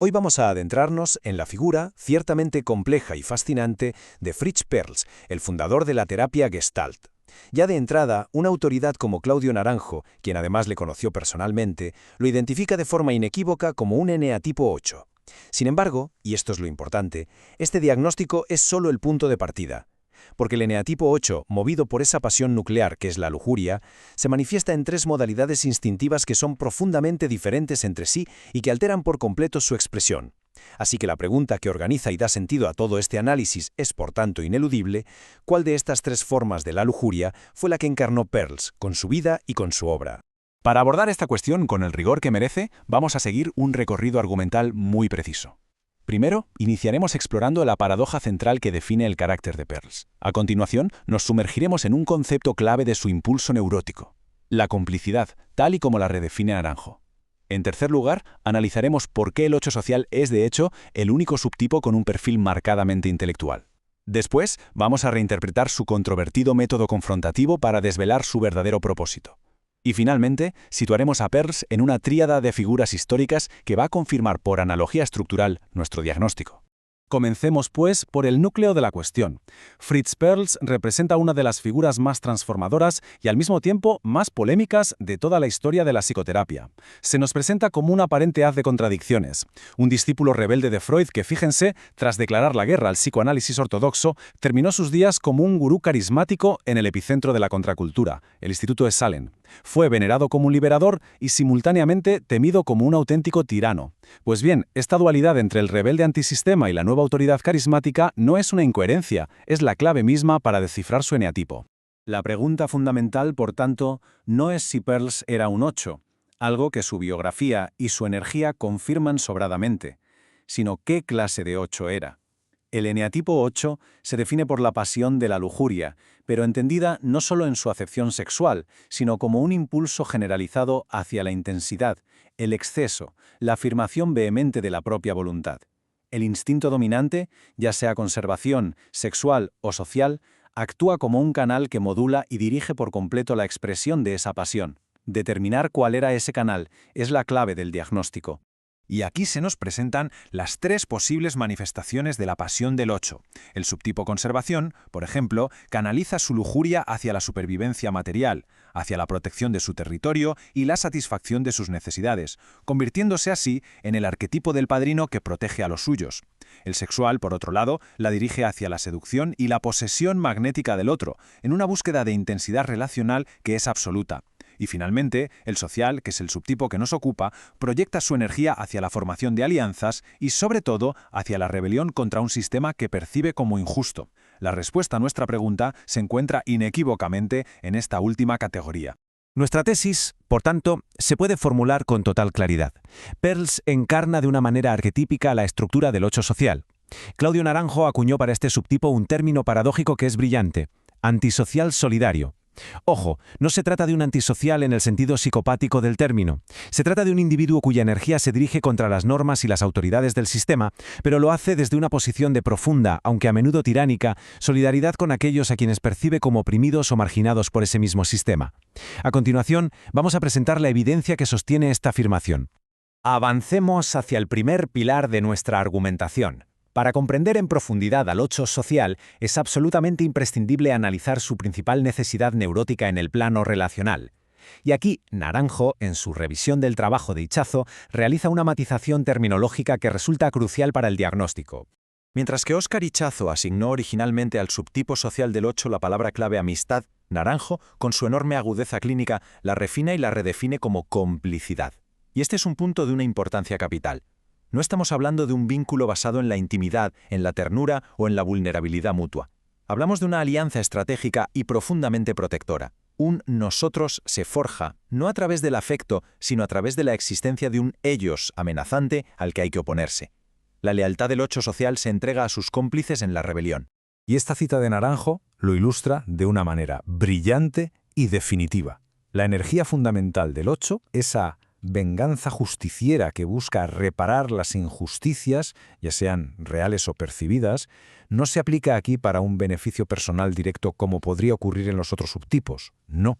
Hoy vamos a adentrarnos en la figura, ciertamente compleja y fascinante, de Fritz Perls, el fundador de la terapia Gestalt. Ya de entrada, una autoridad como Claudio Naranjo, quien además le conoció personalmente, lo identifica de forma inequívoca como un eneatipo 8. Sin embargo, y esto es lo importante, este diagnóstico es solo el punto de partida. Porque el eneatipo 8, movido por esa pasión nuclear que es la lujuria, se manifiesta en tres modalidades instintivas que son profundamente diferentes entre sí y que alteran por completo su expresión. Así que la pregunta que organiza y da sentido a todo este análisis es, por tanto, ineludible: ¿cuál de estas tres formas de la lujuria fue la que encarnó Perls, con su vida y con su obra? Para abordar esta cuestión con el rigor que merece, vamos a seguir un recorrido argumental muy preciso. Primero, iniciaremos explorando la paradoja central que define el carácter de Perls. A continuación, nos sumergiremos en un concepto clave de su impulso neurótico: la complicidad, tal y como la redefine Naranjo. En tercer lugar, analizaremos por qué el 8 social es, de hecho, el único subtipo con un perfil marcadamente intelectual. Después, vamos a reinterpretar su controvertido método confrontativo para desvelar su verdadero propósito. Y finalmente, situaremos a Perls en una tríada de figuras históricas que va a confirmar por analogía estructural nuestro diagnóstico. Comencemos, pues, por el núcleo de la cuestión. Fritz Perls representa una de las figuras más transformadoras y al mismo tiempo más polémicas de toda la historia de la psicoterapia. Se nos presenta como un aparente haz de contradicciones, un discípulo rebelde de Freud que, fíjense, tras declarar la guerra al psicoanálisis ortodoxo, terminó sus días como un gurú carismático en el epicentro de la contracultura, el Instituto de Salem. Fue venerado como un liberador y simultáneamente temido como un auténtico tirano. Pues bien, esta dualidad entre el rebelde antisistema y la nueva autoridad carismática no es una incoherencia, es la clave misma para descifrar su eneatipo. La pregunta fundamental, por tanto, no es si Perls era un 8, algo que su biografía y su energía confirman sobradamente, sino qué clase de 8 era. El eneatipo 8 se define por la pasión de la lujuria, pero entendida no solo en su acepción sexual, sino como un impulso generalizado hacia la intensidad, el exceso, la afirmación vehemente de la propia voluntad. El instinto dominante, ya sea conservación, sexual o social, actúa como un canal que modula y dirige por completo la expresión de esa pasión. Determinar cuál era ese canal es la clave del diagnóstico. Y aquí se nos presentan las tres posibles manifestaciones de la pasión del 8. El subtipo conservación, por ejemplo, canaliza su lujuria hacia la supervivencia material, hacia la protección de su territorio y la satisfacción de sus necesidades, convirtiéndose así en el arquetipo del padrino que protege a los suyos. El sexual, por otro lado, la dirige hacia la seducción y la posesión magnética del otro, en una búsqueda de intensidad relacional que es absoluta. Y finalmente, el social, que es el subtipo que nos ocupa, proyecta su energía hacia la formación de alianzas y, sobre todo, hacia la rebelión contra un sistema que percibe como injusto. La respuesta a nuestra pregunta se encuentra inequívocamente en esta última categoría. Nuestra tesis, por tanto, se puede formular con total claridad. Perls encarna de una manera arquetípica la estructura del 8 social. Claudio Naranjo acuñó para este subtipo un término paradójico que es brillante: antisocial solidario. Ojo, no se trata de un antisocial en el sentido psicopático del término. Se trata de un individuo cuya energía se dirige contra las normas y las autoridades del sistema, pero lo hace desde una posición de profunda, aunque a menudo tiránica, solidaridad con aquellos a quienes percibe como oprimidos o marginados por ese mismo sistema. A continuación, vamos a presentar la evidencia que sostiene esta afirmación. Avancemos hacia el primer pilar de nuestra argumentación. Para comprender en profundidad al 8 social, es absolutamente imprescindible analizar su principal necesidad neurótica en el plano relacional. Y aquí, Naranjo, en su revisión del trabajo de Ichazo, realiza una matización terminológica que resulta crucial para el diagnóstico. Mientras que Óscar Ichazo asignó originalmente al subtipo social del 8 la palabra clave amistad, Naranjo, con su enorme agudeza clínica, la refina y la redefine como complicidad. Y este es un punto de una importancia capital. No estamos hablando de un vínculo basado en la intimidad, en la ternura o en la vulnerabilidad mutua. Hablamos de una alianza estratégica y profundamente protectora. Un nosotros se forja, no a través del afecto, sino a través de la existencia de un ellos amenazante al que hay que oponerse. La lealtad del 8 social se entrega a sus cómplices en la rebelión. Y esta cita de Naranjo lo ilustra de una manera brillante y definitiva. La energía fundamental del 8, esa venganza justiciera que busca reparar las injusticias, ya sean reales o percibidas, no se aplica aquí para un beneficio personal directo como podría ocurrir en los otros subtipos. No.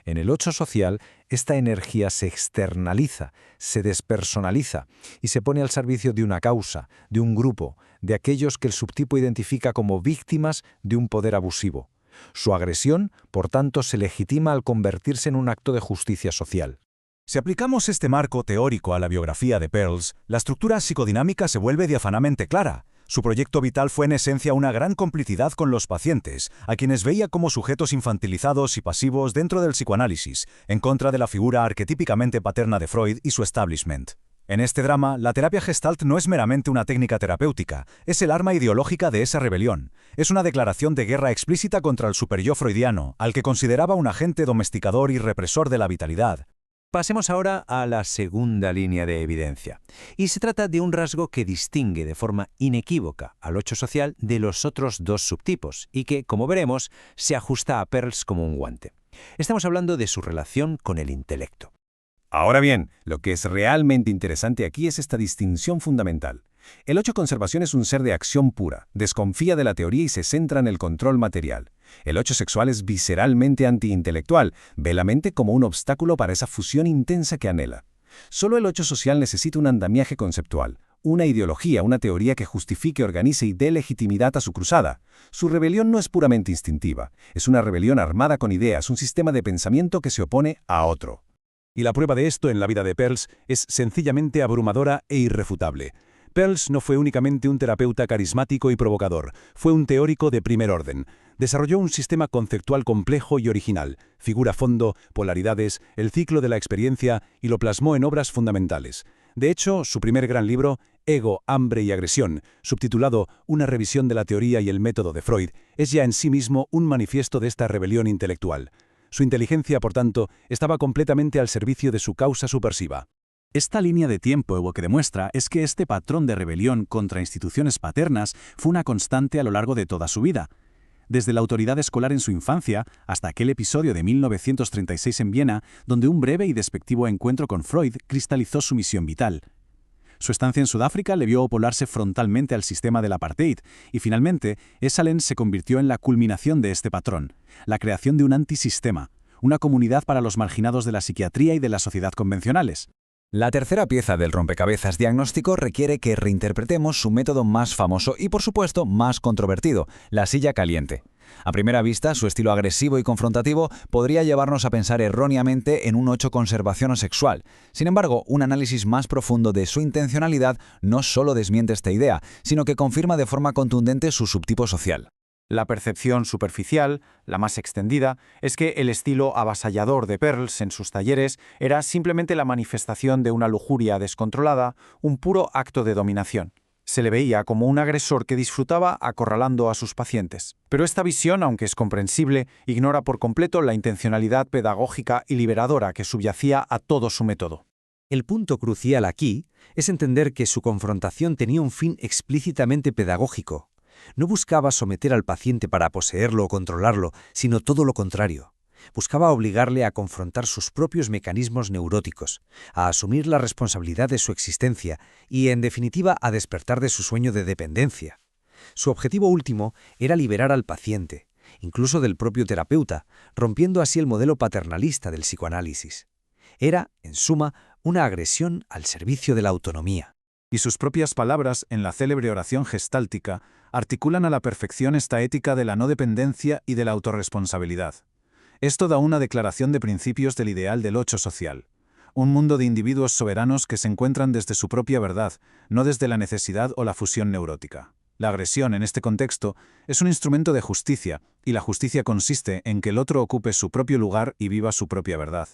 En el 8 social, esta energía se externaliza, se despersonaliza y se pone al servicio de una causa, de un grupo, de aquellos que el subtipo identifica como víctimas de un poder abusivo. Su agresión, por tanto, se legitima al convertirse en un acto de justicia social. Si aplicamos este marco teórico a la biografía de Perls, la estructura psicodinámica se vuelve diafanamente clara. Su proyecto vital fue en esencia una gran complicidad con los pacientes, a quienes veía como sujetos infantilizados y pasivos dentro del psicoanálisis, en contra de la figura arquetípicamente paterna de Freud y su establishment. En este drama, la terapia Gestalt no es meramente una técnica terapéutica, es el arma ideológica de esa rebelión. Es una declaración de guerra explícita contra el superyo freudiano, al que consideraba un agente domesticador y represor de la vitalidad. Pasemos ahora a la segunda línea de evidencia. Y se trata de un rasgo que distingue de forma inequívoca al 8 social de los otros dos subtipos y que, como veremos, se ajusta a Perls como un guante. Estamos hablando de su relación con el intelecto. Ahora bien, lo que es realmente interesante aquí es esta distinción fundamental. El 8 conservación es un ser de acción pura, desconfía de la teoría y se centra en el control material. El 8 sexual es visceralmente antiintelectual, ve la mente como un obstáculo para esa fusión intensa que anhela. Solo el 8 social necesita un andamiaje conceptual, una ideología, una teoría que justifique, organice y dé legitimidad a su cruzada. Su rebelión no es puramente instintiva, es una rebelión armada con ideas, un sistema de pensamiento que se opone a otro. Y la prueba de esto en la vida de Perls es sencillamente abrumadora e irrefutable. Perls no fue únicamente un terapeuta carismático y provocador, fue un teórico de primer orden. Desarrolló un sistema conceptual complejo y original, figura fondo, polaridades, el ciclo de la experiencia y lo plasmó en obras fundamentales. De hecho, su primer gran libro, Ego, Hambre y Agresión, subtitulado Una revisión de la teoría y el método de Freud, es ya en sí mismo un manifiesto de esta rebelión intelectual. Su inteligencia, por tanto, estaba completamente al servicio de su causa subversiva. Esta línea de tiempo lo que demuestra es que este patrón de rebelión contra instituciones paternas fue una constante a lo largo de toda su vida. Desde la autoridad escolar en su infancia hasta aquel episodio de 1936 en Viena, donde un breve y despectivo encuentro con Freud cristalizó su misión vital. Su estancia en Sudáfrica le vio opolarse frontalmente al sistema del apartheid, y finalmente, Esalen se convirtió en la culminación de este patrón, la creación de un antisistema, una comunidad para los marginados de la psiquiatría y de la sociedad convencionales. La tercera pieza del rompecabezas diagnóstico requiere que reinterpretemos su método más famoso y, por supuesto, más controvertido, la silla caliente. A primera vista, su estilo agresivo y confrontativo podría llevarnos a pensar erróneamente en un 8 conservación o sexual. Sin embargo, un análisis más profundo de su intencionalidad no solo desmiente esta idea, sino que confirma de forma contundente su subtipo social. La percepción superficial, la más extendida, es que el estilo avasallador de Perls en sus talleres era simplemente la manifestación de una lujuria descontrolada, un puro acto de dominación. Se le veía como un agresor que disfrutaba acorralando a sus pacientes. Pero esta visión, aunque es comprensible, ignora por completo la intencionalidad pedagógica y liberadora que subyacía a todo su método. El punto crucial aquí es entender que su confrontación tenía un fin explícitamente pedagógico. No buscaba someter al paciente para poseerlo o controlarlo, sino todo lo contrario. Buscaba obligarle a confrontar sus propios mecanismos neuróticos, a asumir la responsabilidad de su existencia y, en definitiva, a despertar de su sueño de dependencia. Su objetivo último era liberar al paciente, incluso del propio terapeuta, rompiendo así el modelo paternalista del psicoanálisis. Era, en suma, una agresión al servicio de la autonomía. Y sus propias palabras, en la célebre oración gestáltica, articulan a la perfección esta ética de la no dependencia y de la autorresponsabilidad. Esto da una declaración de principios del ideal del 8 social. Un mundo de individuos soberanos que se encuentran desde su propia verdad, no desde la necesidad o la fusión neurótica. La agresión, en este contexto, es un instrumento de justicia, y la justicia consiste en que el otro ocupe su propio lugar y viva su propia verdad.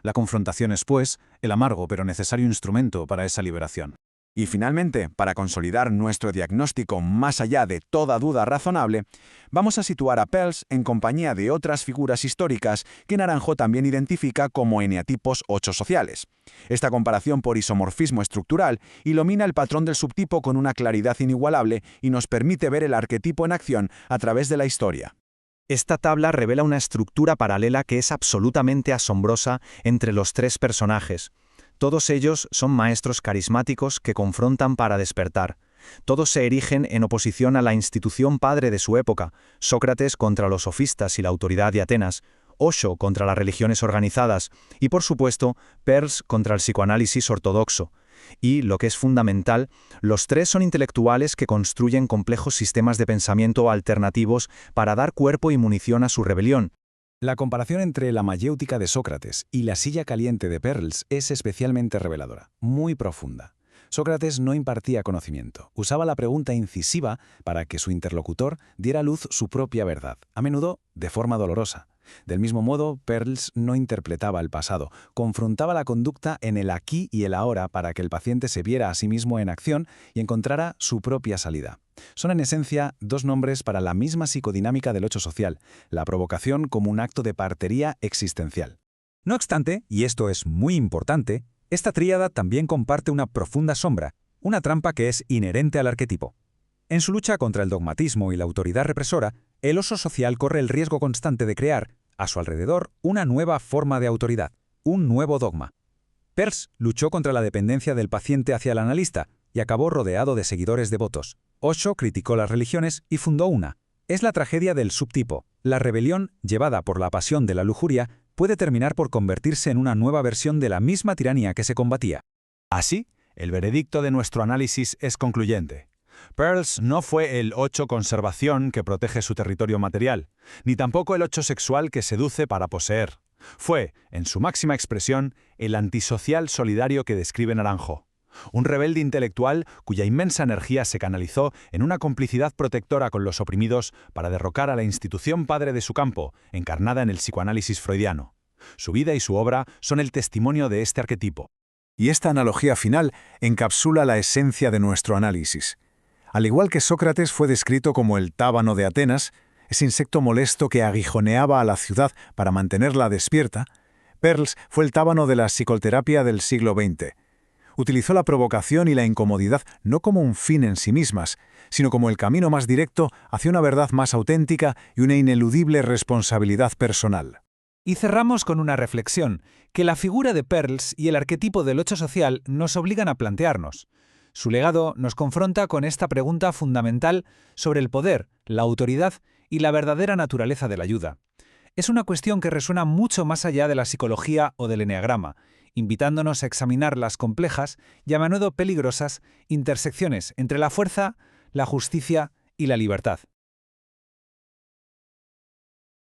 La confrontación es, pues, el amargo pero necesario instrumento para esa liberación. Y finalmente, para consolidar nuestro diagnóstico más allá de toda duda razonable, vamos a situar a Perls en compañía de otras figuras históricas que Naranjo también identifica como eneatipos 8 sociales. Esta comparación por isomorfismo estructural ilumina el patrón del subtipo con una claridad inigualable y nos permite ver el arquetipo en acción a través de la historia. Esta tabla revela una estructura paralela que es absolutamente asombrosa entre los tres personajes. Todos ellos son maestros carismáticos que confrontan para despertar. Todos se erigen en oposición a la institución padre de su época, Sócrates contra los sofistas y la autoridad de Atenas, Osho contra las religiones organizadas y, por supuesto, Peirce contra el psicoanálisis ortodoxo. Y, lo que es fundamental, los tres son intelectuales que construyen complejos sistemas de pensamiento alternativos para dar cuerpo y munición a su rebelión. La comparación entre la mayéutica de Sócrates y la silla caliente de Peirce es especialmente reveladora, muy profunda. Sócrates no impartía conocimiento, usaba la pregunta incisiva para que su interlocutor diera a luz su propia verdad, a menudo de forma dolorosa. Del mismo modo, Peirce no interpretaba el pasado, confrontaba la conducta en el aquí y el ahora para que el paciente se viera a sí mismo en acción y encontrara su propia salida. Son en esencia dos nombres para la misma psicodinámica del 8 social, la provocación como un acto de partería existencial. No obstante, y esto es muy importante, esta tríada también comparte una profunda sombra, una trampa que es inherente al arquetipo. En su lucha contra el dogmatismo y la autoridad represora, el oso social corre el riesgo constante de crear, a su alrededor, una nueva forma de autoridad, un nuevo dogma. Peirce luchó contra la dependencia del paciente hacia el analista y acabó rodeado de seguidores devotos. Osho criticó las religiones y fundó una. Es la tragedia del subtipo. La rebelión, llevada por la pasión de la lujuria, puede terminar por convertirse en una nueva versión de la misma tiranía que se combatía. Así, el veredicto de nuestro análisis es concluyente. Peirce no fue el 8 conservación que protege su territorio material, ni tampoco el 8 sexual que seduce para poseer. Fue, en su máxima expresión, el antisocial solidario que describe Naranjo. Un rebelde intelectual cuya inmensa energía se canalizó en una complicidad protectora con los oprimidos para derrocar a la institución padre de su campo, encarnada en el psicoanálisis freudiano. Su vida y su obra son el testimonio de este arquetipo. Y esta analogía final encapsula la esencia de nuestro análisis. Al igual que Sócrates fue descrito como el tábano de Atenas, ese insecto molesto que aguijoneaba a la ciudad para mantenerla despierta, Peirce fue el tábano de la psicoterapia del siglo XX. Utilizó la provocación y la incomodidad no como un fin en sí mismas, sino como el camino más directo hacia una verdad más auténtica y una ineludible responsabilidad personal. Y cerramos con una reflexión, que la figura de Peirce y el arquetipo del 8 social nos obligan a plantearnos. Su legado nos confronta con esta pregunta fundamental sobre el poder, la autoridad y la verdadera naturaleza de la ayuda. Es una cuestión que resuena mucho más allá de la psicología o del eneagrama, invitándonos a examinar las complejas y a menudo peligrosas intersecciones entre la fuerza, la justicia y la libertad.